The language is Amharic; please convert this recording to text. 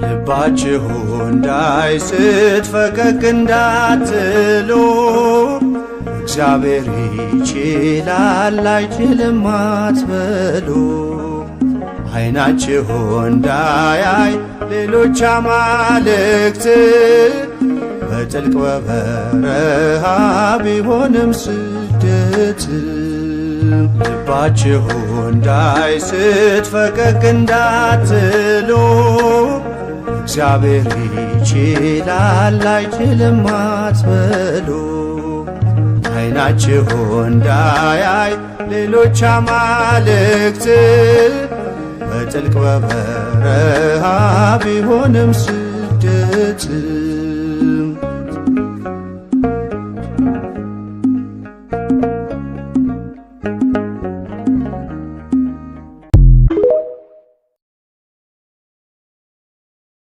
ልባችሁ እንዳይስት ፈቀቅ እንዳትሉ እግዚአብሔር ይችላል አይችልም አትበሉ። ዓይናችሁ እንዳያይ ሌሎች አማልክት በጥልቅ በበረሃ ቢሆንም ስደት ልባችሁ እንዳይስት ፈቀቅ እንዳትሉ እግዚአብሔር ይችላል አይችልም አትበሉ። ዓይናችሁ እንዳያይ ሌሎች አማልክት በጥልቅ በበረሃ ቢሆንም